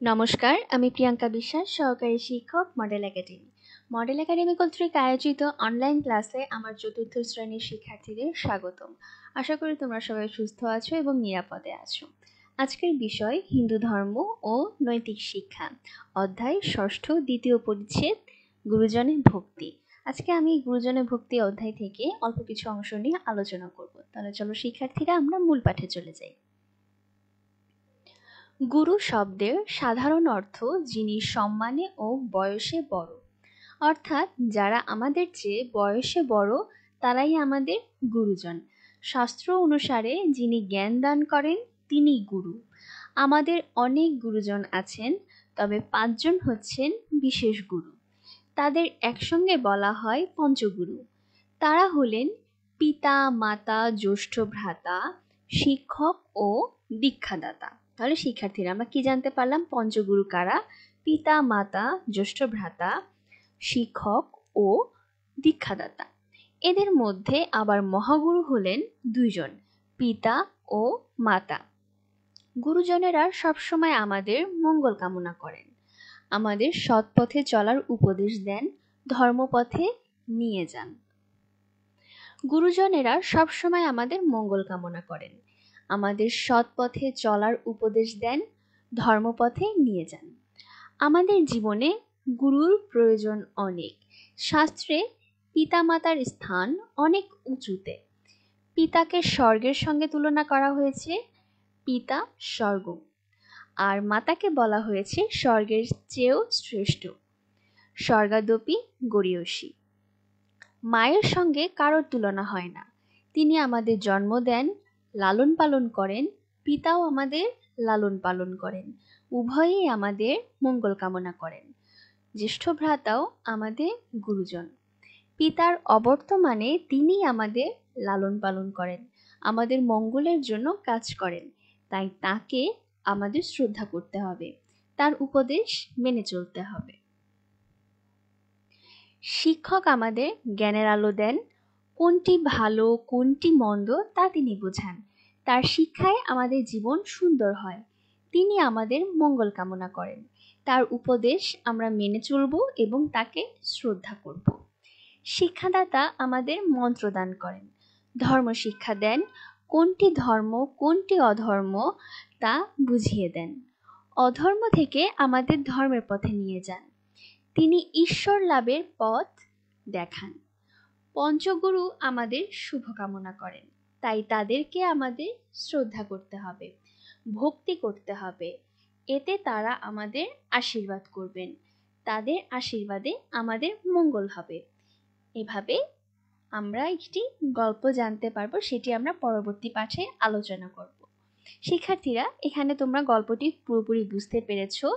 নমস্কার, আমি প্রিয়াঙ্কা বিশ্বাস, সহকারী শিক্ষক, মডেল একাডেমি। মডেল একাডেমি কর্তৃক আয়োজিত অনলাইন ক্লাসে আমার চতুর্থ শ্রেণীর শিক্ষার্থীদের স্বাগতম। আশা করি তোমরা সবাই সুস্থ আছো এবং নিরাপদে আছো। আজকের বিষয় হিন্দু ধর্ম ও নৈতিক শিক্ষা, অধ্যায় ষষ্ঠ, দ্বিতীয় পরিচ্ছেদ, গুরুজনের ভক্তি। আজকে আমি গুরুজনের ভক্তি অধ্যায় থেকে অল্প কিছু অংশ নিয়ে আলোচনা করব। তাহলে চলো শিক্ষার্থীরা আমরা মূল পাঠে চলে যাই। গুরু শব্দের সাধারণ অর্থ যিনি সম্মানে ও বয়সে বড়, অর্থাৎ যারা আমাদের চেয়ে বয়সে বড় তারাই আমাদের গুরুজন। শাস্ত্র অনুসারে যিনি জ্ঞান দান করেন তিনি গুরু। আমাদের অনেক গুরুজন আছেন, তবে 5 জন হচ্ছেন বিশেষ গুরু। তাদের একসঙ্গে বলা হয় পঞ্চগুরু। তারা হলেন পিতা, মাতা, জ্যেষ্ঠ ভ্রাতা, শিক্ষক ও দীক্ষাদাতা। তাহলে শিক্ষার্থীরা আমরা কি জানতে পারলাম? পঞ্চগুরু কারা? পিতা, মাতা, জ্যেষ্ঠ ভ্রাতা, শিক্ষক ও দীক্ষাদাতা। এদের মধ্যে আবার মহাগুরু হলেন 2 জন, পিতা ও মাতা। গুরুজনেরা সবসময় আমাদের মঙ্গল কামনা করেন, আমাদের সৎ পথে চলার উপদেশ দেন, ধর্মপথে নিয়ে যান। গুরুজনেরা সবসময় আমাদের মঙ্গল কামনা করেন, আমাদের সৎ পথে চলার উপদেশ দেন, ধর্মপথে নিয়ে যান। আমাদের জীবনে গুরুর প্রয়োজন অনেক। শাস্ত্রে পিতামাতার স্থান অনেক উঁচুতে। পিতাকে স্বর্গের সঙ্গে তুলনা করা হয়েছে, পিতা স্বর্গ, আর মাতাকে বলা হয়েছে স্বর্গের চেয়েও শ্রেষ্ঠ, স্বর্গাদপি গরীয়সী। মায়ের সঙ্গে কারোর তুলনা হয় না। তিনি আমাদের জন্ম দেন, লালন পালন করেন, পিতাও আমাদের লালন পালন করেন, উভয়েই আমাদের মঙ্গল কামনা করেন। জ্যেষ্ঠ ভ্রাতাও আমাদের গুরুজন। পিতার অবর্তমানে তিনি আমাদের লালন পালন করেন, আমাদের মঙ্গলের জন্য কাজ করেন, তাই তাকে আমাদের শ্রদ্ধা করতে হবে, তার উপদেশ মেনে চলতে হবে। শিক্ষক আমাদের জ্ঞানের আলো দেন, কোনটি ভালো কোনটি মন্দ তা তিনি বোঝান। তার শিক্ষায় আমাদের জীবন সুন্দর হয়। তিনি আমাদের মঙ্গল কামনা করেন, তার উপদেশ আমরা মেনে চলব এবং তাকে শ্রদ্ধা করব। শিক্ষাদাতা আমাদের মন্ত্র দান করেন, ধর্ম শিক্ষা দেন, কোনটি ধর্ম কোনটি অধর্ম তা বুঝিয়ে দেন, অধর্ম থেকে আমাদের ধর্মের পথে নিয়ে যান। তিনি ঈশ্বর লাভের পথ দেখান। পঞ্চগুরু আমাদের শুভকামনা করেন, তাই তাদেরকে আমাদের শ্রদ্ধা করতে হবে, ভক্তি করতে হবে। এতে তারা আমাদের আশীর্বাদ করবেন, তাদের আশীর্বাদে আমাদের মঙ্গল হবে। এভাবে আমরা একটি গল্প জানতে পারবো, সেটি আমরা পরবর্তী পাঠে আলোচনা করব। শিক্ষার্থীরা, এখানে তোমরা গল্পটি পুরোপুরি বুঝতে পেরেছো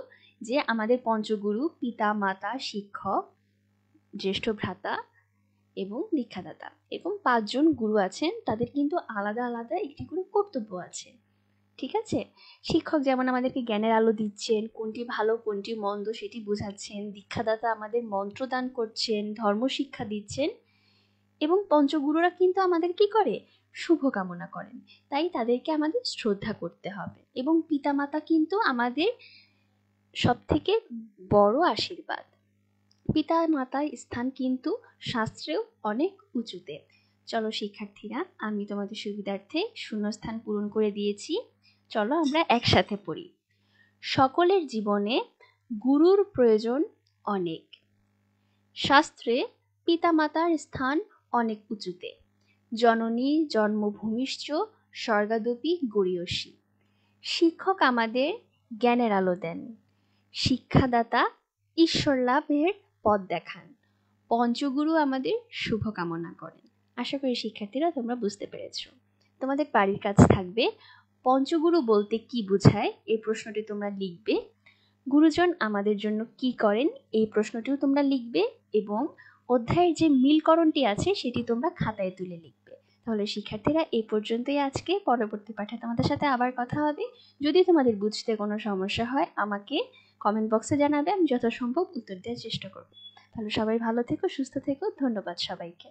যে আমাদের পঞ্চগুরু পিতা, মাতা, শিক্ষক, জ্যেষ্ঠ ভ্রাতা এবং দীক্ষাদাতা, এবং 5 জন গুরু আছেন। তাদের কিন্তু আলাদা আলাদা একটি করে কর্তব্য আছে, ঠিক আছে? শিক্ষক যেমন আমাদেরকে জ্ঞানের আলো দিচ্ছেন, কোনটি ভালো কোনটি মন্দ সেটি বোঝাচ্ছেন, দীক্ষাদাতা আমাদের মন্ত্র দান করছেন, ধর্ম শিক্ষা দিচ্ছেন, এবং পঞ্চগুরুরা কিন্তু আমাদের কি করে? শুভ কামনা করেন, তাই তাদেরকে আমাদের শ্রদ্ধা করতে হবে। এবং পিতামাতা কিন্তু আমাদের সব থেকে বড় আশীর্বাদ। পিতা মাতার স্থান কিন্তু শাস্ত্রেও অনেক উঁচুতে। চলো শিক্ষার্থীরা, আমি তোমাদের সুবিধার্থে শূন্যস্থান পূরণ করে দিয়েছি, চলো আমরা একসাথে পড়ি। সকলের জীবনে গুরুর প্রয়োজন অনেক। শাস্ত্রে পিতামাতার স্থান অনেক উঁচুতে। জননী জন্মভূমিশ্চ স্বর্গাদপি গরীয়সী। শিক্ষক আমাদের জ্ঞানের আলো দেন, শিক্ষাদাতা ঈশ্বর লাভের পথ দেখান, পঞ্চগুরু আমাদের শুভকামনা করেন। আশা করি শিক্ষার্থীরা তোমরা বুঝতে পেরেছো। তোমাদের বাড়ির কাজ থাকবে, পঞ্চগুরু বলতে কি বোঝায় এই প্রশ্নটি তোমরা লিখবে। গুরুজন আমাদের জন্য কি করেন এই প্রশ্নটিও তোমরা লিখবে, এবং অধ্যায়ের যে মিলকরণটি আছে সেটি তোমরা খাতায় তুলে লিখবে। তাহলে শিক্ষার্থীরা, এই পর্যন্তই আজকে। পরবর্তী পাঠে তোমাদের সাথে আবার কথা হবে। যদি তোমাদের বুঝতে কোনো সমস্যা হয় আমাকে কমেন্ট বক্সে জানাবে, আমি যথাসম্ভব উত্তর দেওয়ার চেষ্টা করব। তাহলে সবাই ভালো থেকো, সুস্থ থেকো। ধন্যবাদ সবাইকে।